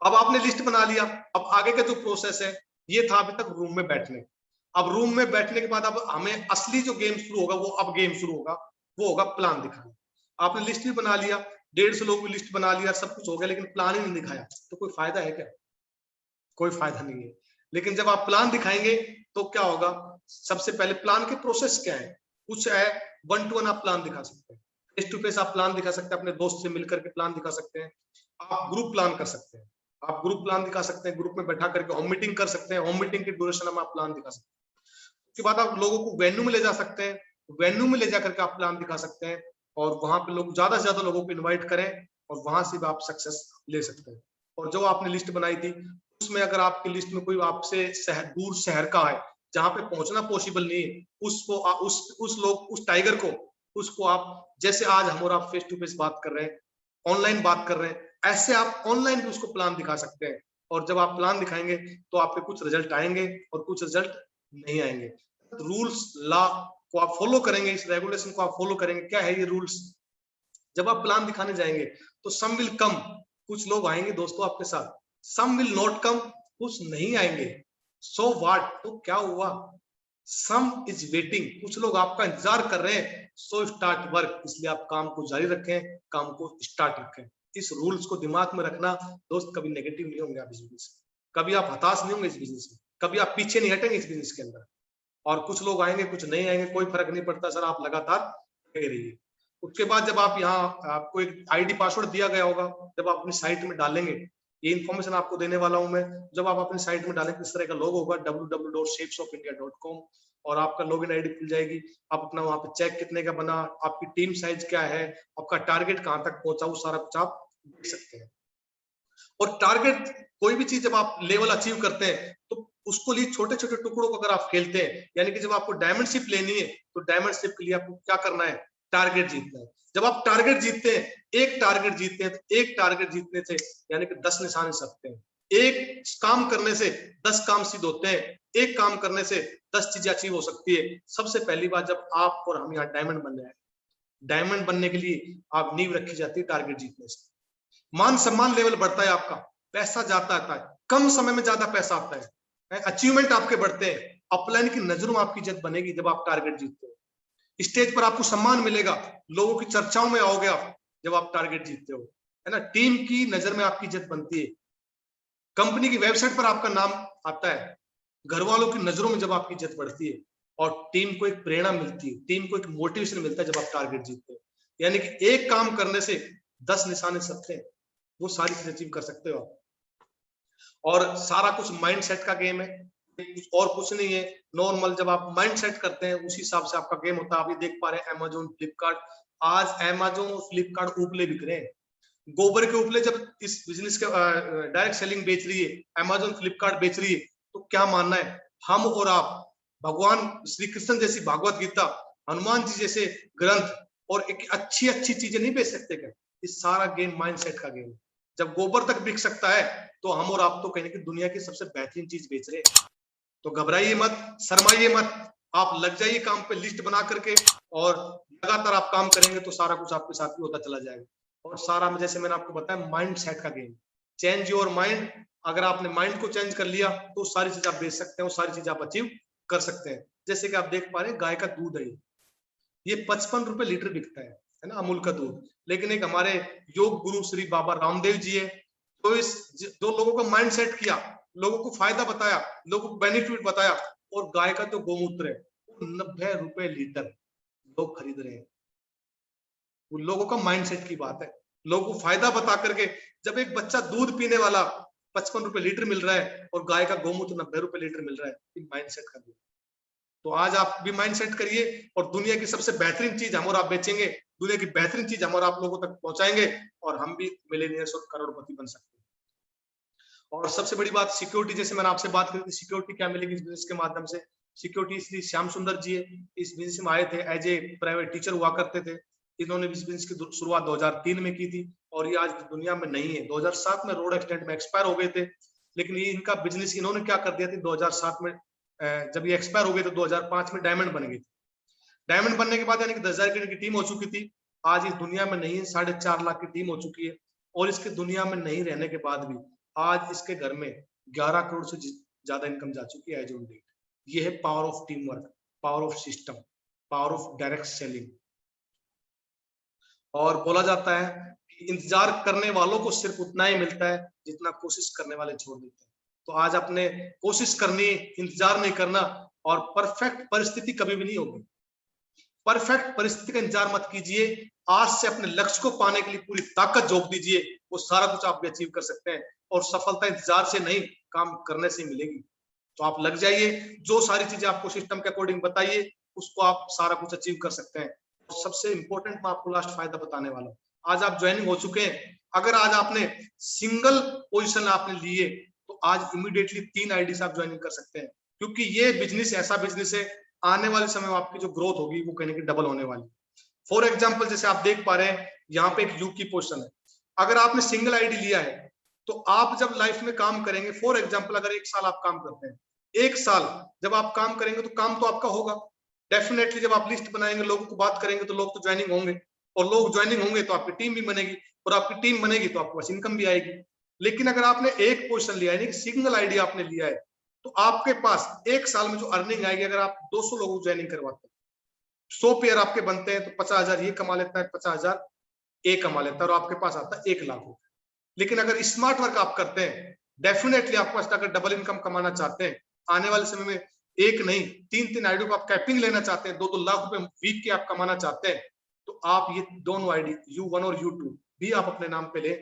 अब आपने लिस्ट बना लिया, अब आगे का जो प्रोसेस है, ये था अभी तक रूम में बैठने। अब रूम में बैठने के बाद अब हमें असली जो गेम शुरू होगा, वो अब गेम शुरू होगा, वो होगा प्लान दिखाना। आपने लिस्ट भी बना लिया, 150 लोगों की लिस्ट बना लिया, सब कुछ हो गया, लेकिन प्लान ही नहीं दिखाया, तो कोई फायदा है क्या? कोई फायदा नहीं है। लेकिन जब आप प्लान दिखाएंगे तो क्या होगा, सबसे पहले प्लान के प्रोसेस क्या है, कुछ है 1 to 1 आप प्लान दिखा सकते हैं, फेस टू फेस आप प्लान दिखा सकते हैं, अपने दोस्त से मिलकर के प्लान दिखा सकते हैं, आप ग्रुप प्लान कर सकते हैं, आप ग्रुप प्लान दिखा सकते हैं, ग्रुप में बैठा करके होम मीटिंग कर सकते हैं, होम मीटिंग की ड्यूरेशन में आप प्लान दिखा सकते हैं। उसके बाद आप लोगों को वेन्यू में ले जा सकते हैं, वेन्यू में ले जाकर के आप प्लान दिखा सकते हैं, और वहां पे लोग ज्यादा से ज्यादा लोगों को इन्वाइट करें, और वहां से भी आप सक्सेस ले सकते हैं। और जो आपने लिस्ट बनाई थी उसमें अगर आपकी लिस्ट में कोई आपसे दूर शहर का है, जहां पे पहुंचना पॉसिबल नहीं है, उसको उस टाइगर को, उसको आप, जैसे आज हम और आप फेस टू फेस बात कर रहे हैं, ऑनलाइन बात कर रहे हैं, ऐसे आप ऑनलाइन भी उसको प्लान दिखा सकते हैं। और जब आप प्लान दिखाएंगे तो आपके कुछ रिजल्ट आएंगे और कुछ रिजल्ट नहीं आएंगे। रूल्स लॉ को आप फॉलो करेंगे, इस रेगुलेशन को आप फॉलो करेंगे। क्या है ये रूल्स? जब आप प्लान दिखाने जाएंगे तो सम विल कम, कुछ लोग आएंगे दोस्तों आपके साथ, सम विल नॉट कम, कुछ नहीं आएंगे। सो व्हाट, तो क्या हुआ, सम इज वेटिंग, कुछ लोग आपका इंतजार कर रहे हैं। सो स्टार्ट वर्क, इसलिए आप काम को जारी रखें, काम को स्टार्ट रखें। इस रूल्स को दिमाग में रखना दोस्त, कभी नेगेटिव नहीं होंगे आप इस बिजनेस में, कभी आप हताश नहीं होंगे इस बिजनेस में, कभी आप पीछे नहीं हटेंगे इस बिजनेस के अंदर। और कुछ लोग आएंगे कुछ नहीं आएंगे, कोई फर्क नहीं पड़ता सर, आप लगातार लगे रहिए। उसके बाद जब आप यहाँ, आपको एक आईडी पासवर्ड दिया गया होगा, जब आप अपनी साइट में डालेंगे, ये इन्फॉर्मेशन आपको देने वाला हूं मैं, जब आप अपनी साइट में डालेंगे इस तरह का लोगो होगा www.shapesofIndia.com, और आपका लॉगिन आईडी खुल जाएगी। आप अपना वहां पे चेक कितने का बना, आपकी टीम साइज क्या है, आपका टारगेट कहां तक पहुंचा, वो सारा कुछ आप देख सकते हैं। और टारगेट, कोई भी चीज जब आप लेवल अचीव करते हैं तो उसको लिए छोटे छोटे टुकड़ों को अगर आप खेलते हैं, यानी कि जब आपको डायमंड शिप लेनी है तो डायमंड शिप के लिए आपको क्या करना है, टारगेट जीतना है। जब आप टारगेट जीतते हैं, एक टारगेट जीतते हैं, तो एक टारगेट जीतने से यानी कि 10 निशाने सकते हैं। एक काम करने से 10 काम सिद्ध होते हैं, एक काम करने से 10 चीजें अचीव हो सकती है। सबसे पहली बात, जब आप और हम यहाँ डायमंड बन रहे हैं, डायमंड बनने के लिए आप नींव रखी जाती है टारगेट जीतने से। मान सम्मान लेवल बढ़ता है आपका, पैसा जाता आता है, कम समय में ज्यादा पैसा आता है, अचीवमेंट आपके बढ़ते हैं, अपलाइन की नजरों में आपकी इज्जत बनेगी जब आप टारगेट जीतते हो। स्टेज पर आपको सम्मान मिलेगा, लोगों की चर्चाओं में आओगे आप जब आप टारगेट जीतते हो, है ना। टीम की नजर में आपकी इज्जत बनती है, कंपनी की वेबसाइट पर आपका नाम आता है, घर वालों की नजरों में जब आपकी इज्जत बढ़ती है, और टीम को एक प्रेरणा मिलती है, टीम को एक मोटिवेशन मिलता है जब आप टारगेट जीतते हो। यानी कि एक काम करने से 10 निशाने सकते हैं, वो सारी चीजें अचीव कर सकते हो आप। और सारा कुछ माइंड सेट का गेम है, और कुछ नहीं है। नॉर्मल जब आप माइंड सेट करते हैं उसी हिसाब से आपका गेम होता है। आप ये देख पा रहे हैं अमेजोन, फ्लिपकार्ट, आज अमेजोन और फ्लिपकार्ट उपले बिक रहे हैं। गोबर के उपले जब इस बिजनेस के डायरेक्ट सेलिंग बेच रही है, अमेजोन फ्लिपकार्ट बेच रही है, तो क्या मानना है, हम और आप भगवान श्री कृष्ण जैसी भागवत गीता, हनुमान जी जैसे ग्रंथ और एक अच्छी अच्छी चीजें नहीं बेच सकते क्या? इस सारा गेम माइंड सेट का गेम। जब गोबर तक बिक सकता है तो हम और आप तो कहीं ना कहीं दुनिया की सबसे बेहतरीन चीज बेच रहे हैं। तो घबराइए मत, शर्माइए मत, आप लग जाइए काम पे लिस्ट बना करके, और लगातार आप काम करेंगे तो सारा कुछ आपके साथ भी होता चला जाएगा। और सारा में जैसे मैंने आपको बताया माइंड सेट का गेम, चेंज योर माइंड। अगर आपने माइंड को चेंज कर लिया तो सारी चीज आप बेच सकते हैं, सारी चीज आप अचीव कर सकते हैं। जैसे कि आप देख पा रहे हैं गाय का दूध है, ये 55 रुपए लीटर बिकता है ना, अमूल का दूध। लेकिन एक हमारे योग गुरु श्री बाबा रामदेव जी है, तो इस जो लोगों का माइंड सेट किया, लोगों को फायदा बताया, लोगों को बेनिफिट बताया, और गाय का जो गोमूत्र है 90 रुपए लीटर लोग खरीद रहे हैं। वो लोगों का माइंडसेट की बात है, लोगों को फायदा बता करके। जब एक बच्चा दूध पीने वाला 55 रुपए लीटर मिल रहा है और गाय का गोमूत्र 90 रुपए लीटर मिल रहा है, माइंडसेट का। तो आज आप भी माइंड सेट करिए, और दुनिया की सबसे बेहतरीन चीज हम और आप बेचेंगे, दुनिया की बेहतरीन चीज हम और आप लोगों तक पहुंचाएंगे, और हम भी मिलेनियर्स और करोड़पति बन सकते हैं। और सबसे बड़ी बात सिक्योरिटी, जैसे मैंने आपसे बात करी थी, सिक्योरिटी क्या मिलेगी इस बिजनेस के माध्यम से। सिक्योरिटी इसलिए श्याम सुंदर जी है, इस बिजनेस में आए थे, एज ए प्राइवेट टीचर हुआ करते थे। इन्होंने इस बिजनेस की शुरुआत 2003 में की थी, और ये आज दुनिया में नहीं है। 2007 में रोड एक्सीडेंट में एक्सपायर हो गए थे, लेकिन ये इनका बिजनेस इन्होंने क्या कर दिया था 2007 में, जब ये एक्सपायर हो गए तो 2005 में डायमंड बन गई। डायमंड बनने के बाद यानी कि 10,000 की टीम हो चुकी थी, आज इस दुनिया में नहीं है, 4.5 लाख की टीम हो चुकी है। और इसके दुनिया में नहीं रहने के बाद भी आज इसके घर में 11 करोड़ से ज्यादा इनकम जा चुकी है एज ऑन डेट। ये है power of team work, power of system, power of direct selling. और बोला जाता है कि इंतजार करने वालों को सिर्फ उतना ही मिलता है जितना कोशिश करने वाले छोड़ देते हैं। तो आज अपने कोशिश करनी, इंतजार नहीं करना, और परफेक्ट परिस्थिति कभी भी नहीं होगी। परफेक्ट परिस्थिति का इंतजार मत कीजिए, आज से अपने लक्ष्य को पाने के लिए पूरी ताकत झोंक दीजिए, वो सारा कुछ आप भी अचीव कर सकते हैं। और सफलता इंतजार से नहीं, काम करने से मिलेगी। तो आप लग जाइए, जो सारी चीजें आपको सिस्टम के अकॉर्डिंग बताइए, उसको आप सारा कुछ अचीव कर सकते हैं। और सबसे इंपॉर्टेंट मैं आपको लास्ट फायदा बताने वाला हूँ। आज आप ज्वाइनिंग हो चुके हैं, अगर आज आपने सिंगल पोजिशन आपने लिए, तो आज इमीडिएटली 3 आईडी से आप ज्वाइनिंग कर सकते हैं, क्योंकि ये बिजनेस ऐसा बिजनेस है, आने वाले समय में आपकी जो ग्रोथ होगी वो कहीं ना कहीं डबल होने वाली। फॉर एग्जाम्पल, जैसे आप देख पा रहे हैं यहाँ पे एक यू की पोजीशन है, अगर आपने सिंगल आईडी लिया है, तो आप जब लाइफ में काम करेंगे, फॉर एग्जाम्पल अगर 1 साल आप काम करते हैं, 1 साल जब आप काम करेंगे तो काम तो आपका होगा डेफिनेटली। जब आप लिस्ट बनाएंगे, लोगों को बात करेंगे, तो लोग तो ज्वाइनिंग होंगे, और लोग ज्वाइनिंग होंगे तो आपकी टीम भी बनेगी, और आपकी टीम बनेगी तो आपके पास इनकम भी आएगी। लेकिन अगर आपने एक पोजीशन लिया है, सिंगल आईडी आपने लिया है, तो आपके पास 1 साल में जो अर्निंग आएगी, अगर आप 200 लोगों को ज्वाइनिंग करवाते हैं, 100 पेयर आपके बनते हैं, तो 50,000 ये कमा लेता है, 50,000 ए कमा लेता है, और आपके पास आता है 1 लाख रुपए। लेकिन अगर स्मार्ट वर्क आप करते हैं, डेफिनेटली आपके पास अगर डबल इनकम कमाना चाहते हैं, आने वाले समय में एक नहीं 3-3 आईडी को आप कैपिंग लेना चाहते हैं, 2-2 लाख रुपए वीक के आप कमाना चाहते हैं, तो आप ये दोनों आईडी U1 और U2 भी आप अपने नाम पे ले,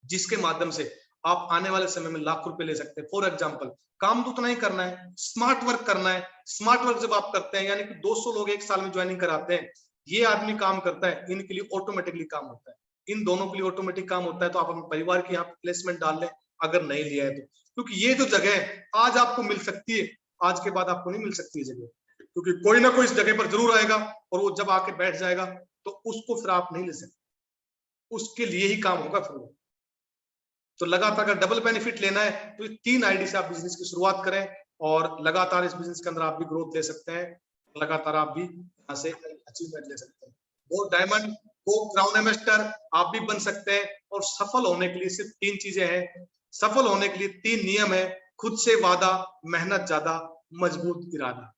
जिसके माध्यम से आप आने वाले समय में लाख रुपए ले सकते हैं। फॉर एग्जाम्पल, काम तो उतना ही करना है, स्मार्ट वर्क करना है। स्मार्ट वर्क जब आप करते हैं, यानी कि 200 लोग 1 साल में ज्वाइनिंग कराते हैं, ये आदमी काम करता है, इनके लिए ऑटोमेटिकली काम होता है। इन दोनों के लिए ऑटोमेटिक काम होता है। तो आप अपने परिवार की यहाँ प्लेसमेंट डाल लें अगर नहीं लिया है तो, क्योंकि ये जो जगह है आज आपको मिल सकती है, आज के बाद आपको नहीं मिल सकती है जगह, क्योंकि कोई ना कोई इस जगह पर जरूर आएगा और वो जब आके बैठ जाएगा तो उसको फिर आप नहीं ले सकते, उसके लिए ही काम होगा फिर वो। तो लगातार अगर डबल बेनिफिट लेना है तो 3 आईडी से आप बिजनेस की शुरुआत करें और लगातार इस बिजनेस के अंदर आप भी ग्रोथ ले सकते हैं, लगातार आप भी यहाँ से अचीवमेंट ले सकते हैं। वो डायमंड, वो क्राउन इन्वेस्टर आप भी बन सकते हैं। और सफल होने के लिए सिर्फ 3 चीजें हैं, सफल होने के लिए 3 नियम है, खुद से वादा, मेहनत ज्यादा, मजबूत इरादा।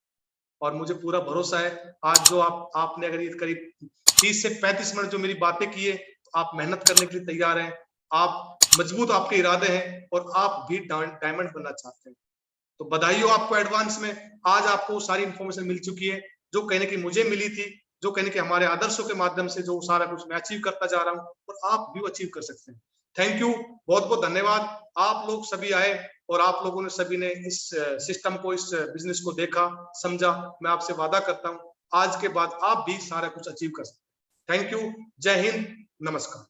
और मुझे पूरा भरोसा है आज जो आपने अगर ये करीब 30 से 35 मिनट जो मेरी बातें की है, आप मेहनत करने के लिए तैयार हैं, आप मजबूत आपके इरादे हैं और आप भी डायमंड बनना चाहते हैं। तो बधाई हो आपको एडवांस में। आज आपको सारी इंफॉर्मेशन मिल चुकी है जो कहने की मुझे मिली थी, जो कहने की हमारे आदर्शों के माध्यम से जो सारा कुछ मैं अचीव करता जा रहा हूँ और आप भी अचीव कर सकते हैं। थैंक यू, बहुत बहुत धन्यवाद। आप लोग सभी आए और आप लोगों ने सभी ने इस सिस्टम को, इस बिजनेस को देखा, समझा। मैं आपसे वादा करता हूँ आज के बाद आप भी सारा कुछ अचीव कर सकते हैं। थैंक यू, जय हिंद, नमस्कार।